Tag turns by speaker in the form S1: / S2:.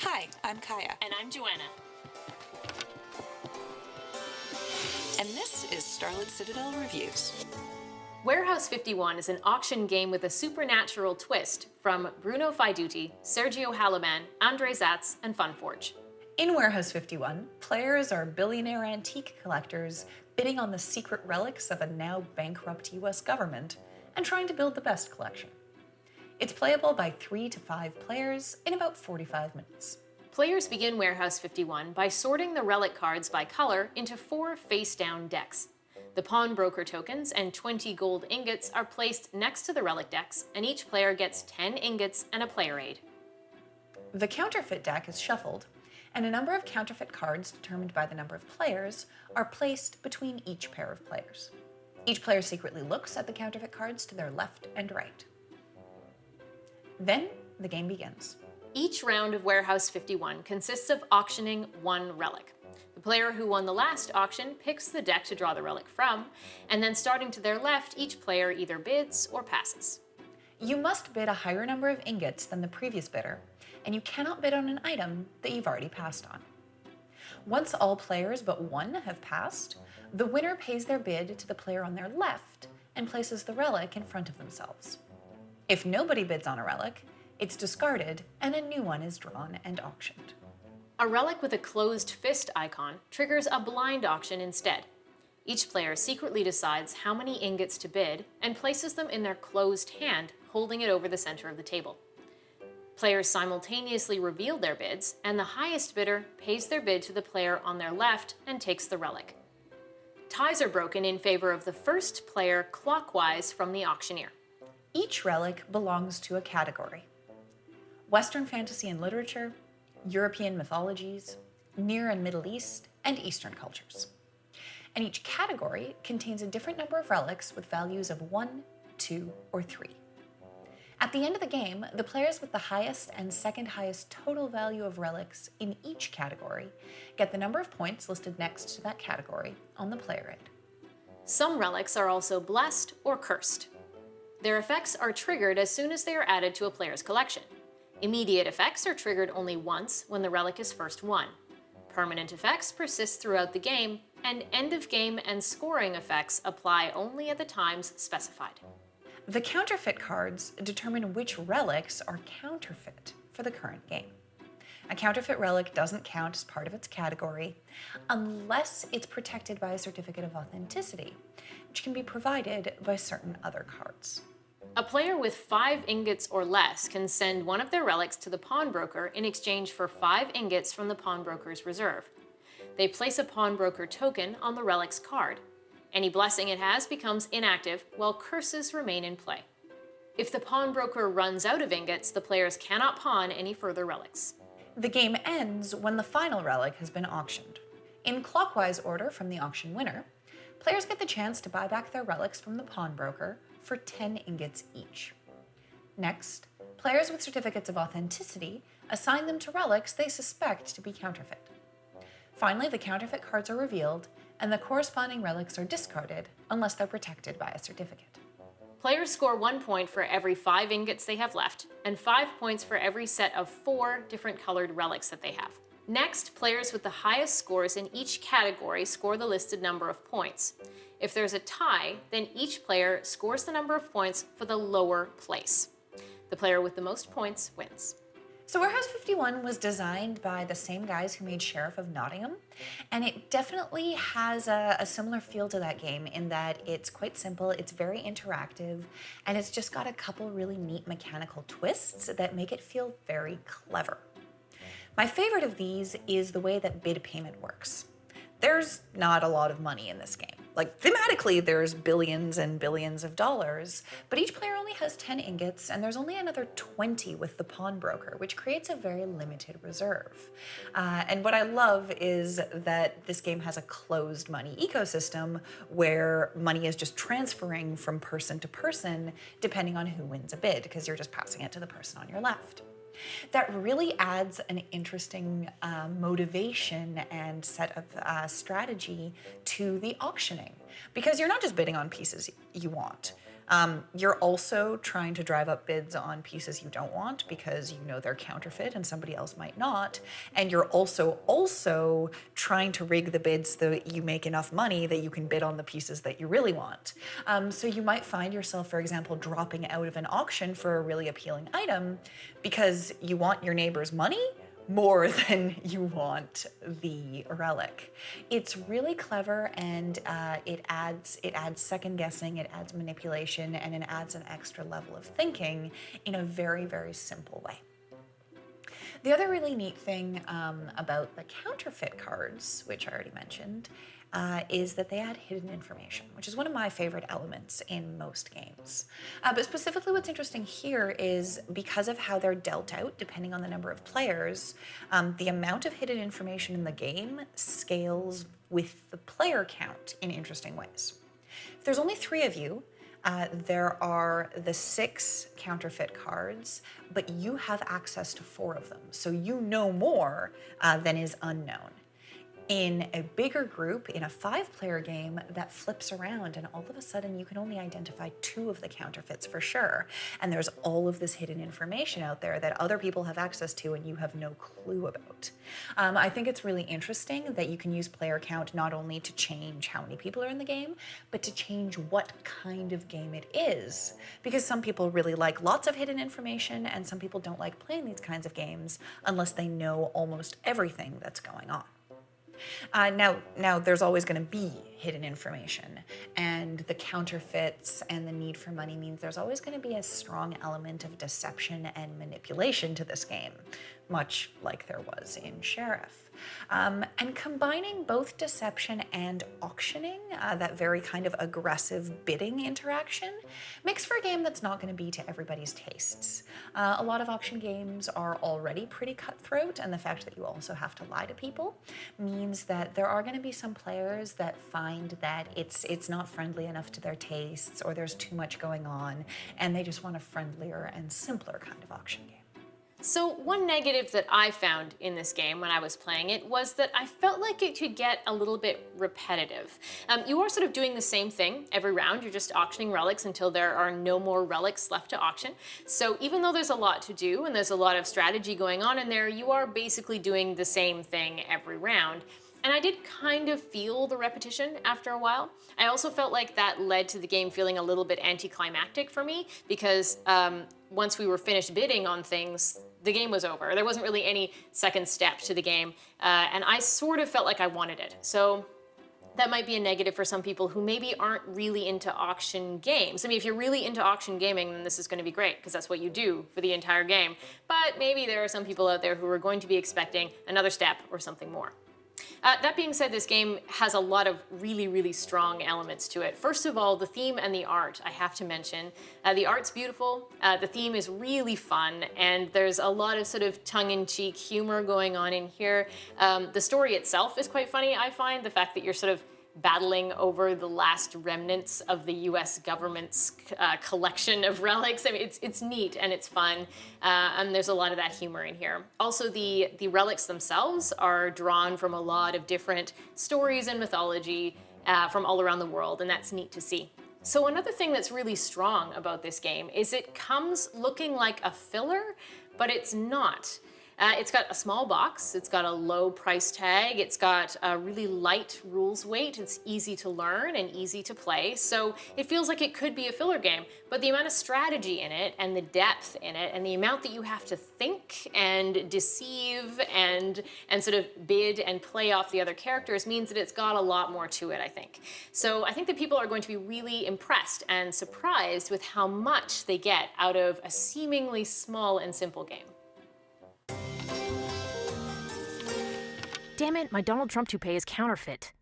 S1: Hi, I'm Kaya.
S2: And I'm Joanna.
S1: And this is Starlit Citadel Reviews.
S2: Warehouse 51 is an auction game with a supernatural twist from Bruno Faiduti, Sergio Halaman, Andre Zatz, and Funforge.
S3: In Warehouse 51, players are billionaire antique collectors bidding on the secret relics of a now bankrupt US government and trying to build the best collection. It's playable by 3 to 5 players in about 45 minutes.
S2: Players begin Warehouse 51 by sorting the relic cards by color into 4 face-down decks. The pawnbroker tokens and 20 gold ingots are placed next to the relic decks, and each player gets 10 ingots and a player aid.
S3: The counterfeit deck is shuffled, and a number of counterfeit cards determined by the number of players are placed between each pair of players. Each player secretly looks at the counterfeit cards to their left and right. Then the game begins.
S2: Each round of Warehouse 51 consists of auctioning one relic. The player who won the last auction picks the deck to draw the relic from, and then starting to their left, each player either bids or passes.
S3: You must bid a higher number of ingots than the previous bidder, and you cannot bid on an item that you've already passed on. Once all players but one have passed, the winner pays their bid to the player on their left and places the relic in front of themselves. If nobody bids on a relic, it's discarded and a new one is drawn and auctioned.
S2: A relic with a closed fist icon triggers a blind auction instead. Each player secretly decides how many ingots to bid and places them in their closed hand, holding it over the center of the table. Players simultaneously reveal their bids, and the highest bidder pays their bid to the player on their left and takes the relic. Ties are broken in favor of the first player clockwise from the auctioneer.
S3: Each relic belongs to a category: Western fantasy and literature, European mythologies, Near and Middle East, and Eastern cultures. And each category contains a different number of relics with values of 1, 2, or 3. At the end of the game, the players with the highest and second highest total value of relics in each category get the number of points listed next to that category on the player aid.
S2: Some relics are also blessed or cursed. Their effects are triggered as soon as they are added to a player's collection. Immediate effects are triggered only once when the relic is first won. Permanent effects persist throughout the game, and end-of-game and scoring effects apply only at the times specified.
S3: The counterfeit cards determine which relics are counterfeit for the current game. A counterfeit relic doesn't count as part of its category unless it's protected by a certificate of authenticity, which can be provided by certain other cards.
S2: A player with 5 ingots or less can send one of their relics to the pawnbroker in exchange for 5 ingots from the pawnbroker's reserve. They place a pawnbroker token on the relic's card. Any blessing it has becomes inactive, while curses remain in play. If the pawnbroker runs out of ingots, the players cannot pawn any further relics.
S3: The game ends when the final relic has been auctioned. In clockwise order from the auction winner, players get the chance to buy back their relics from the pawnbroker for 10 ingots each. Next, players with certificates of authenticity assign them to relics they suspect to be counterfeit. Finally, the counterfeit cards are revealed, and the corresponding relics are discarded unless they're protected by a certificate.
S2: Players score 1 point for every 5 ingots they have left, and 5 points for every set of 4 different colored relics that they have. Next, players with the highest scores in each category score the listed number of points. If there's a tie, then each player scores the number of points for the lower place. The player with the most points wins.
S3: So Warehouse 51 was designed by the same guys who made Sheriff of Nottingham, and it definitely has a similar feel to that game in that it's quite simple, it's very interactive, and it's just got a couple really neat mechanical twists that make it feel very clever. My favorite of these is the way that bid payment works. There's not a lot of money in this game. Like, thematically, there's billions and billions of dollars, but each player only has 10 ingots, and there's only another 20 with the pawnbroker, which creates a very limited reserve. And what I love is that this game has a closed money ecosystem where money is just transferring from person to person depending on who wins a bid, because you're just passing it to the person on your left. That really adds an interesting motivation and set of strategy to the auctioning, because you're not just bidding on pieces you want. You're also trying to drive up bids on pieces you don't want because you know they're counterfeit and somebody else might not. And you're also trying to rig the bids so that you make enough money that you can bid on the pieces that you really want. So you might find yourself, for example, dropping out of an auction for a really appealing item because you want your neighbor's money more than you want the relic. It's really clever, and it adds second guessing, it adds manipulation, and it adds an extra level of thinking in a very, very simple way. The other really neat thing about the counterfeit cards, which I already mentioned, is that they add hidden information, which is one of my favorite elements in most games. But specifically what's interesting here is because of how they're dealt out, depending on the number of players, the amount of hidden information in the game scales with the player count in interesting ways. If there's only 3 of you, there are the 6 counterfeit cards, but you have access to 4 of them, so you know more than is unknown. In a bigger group, in a 5-player game, that flips around and all of a sudden you can only identify 2 of the counterfeits for sure. And there's all of this hidden information out there that other people have access to and you have no clue about. I think it's really interesting that you can use player count not only to change how many people are in the game, but to change what kind of game it is. Because some people really like lots of hidden information and some people don't like playing these kinds of games unless they know almost everything that's going on. Now, there's always going to be hidden information, and the counterfeits and the need for money means there's always going to be a strong element of deception and manipulation to this game, much like there was in Sheriff. And combining both deception and auctioning, that very kind of aggressive bidding interaction, makes for a game that's not going to be to everybody's tastes. A lot of auction games are already pretty cutthroat, and the fact that you also have to lie to people means that there are going to be some players that find that it's not friendly enough to their tastes, or there's too much going on, and they just want a friendlier and simpler kind of auction game.
S2: So one negative that I found in this game when I was playing it was that I felt like it could get a little bit repetitive. You are sort of doing the same thing every round. You're just auctioning relics until there are no more relics left to auction. So even though there's a lot to do and there's a lot of strategy going on in there, you are basically doing the same thing every round. And I did kind of feel the repetition after a while. I also felt like that led to the game feeling a little bit anticlimactic for me because once we were finished bidding on things, the game was over. There wasn't really any second step to the game, and I sort of felt like I wanted it. So that might be a negative for some people who maybe aren't really into auction games. I mean, if you're really into auction gaming, then this is going to be great because that's what you do for the entire game. But maybe there are some people out there who are going to be expecting another step or something more. That being said, this game has a lot of really, really strong elements to it. First of all, the theme and the art, I have to mention. The art's beautiful, the theme is really fun, and there's a lot of sort of tongue-in-cheek humor going on in here. The story itself is quite funny, I find. The fact that you're sort of battling over the last remnants of the US government's collection of relics. I mean, it's neat and it's fun, and there's a lot of that humor in here. Also, the relics themselves are drawn from a lot of different stories and mythology from all around the world, and that's neat to see. So another thing that's really strong about this game is it comes looking like a filler, but it's not. It's got a small box, it's got a low price tag, it's got a really light rules weight, it's easy to learn and easy to play, so it feels like it could be a filler game, but the amount of strategy in it and the depth in it and the amount that you have to think and deceive and sort of bid and play off the other characters means that it's got a lot more to it, I think. So I think that people are going to be really impressed and surprised with how much they get out of a seemingly small and simple game.
S4: Damn it, my Donald Trump toupee is counterfeit.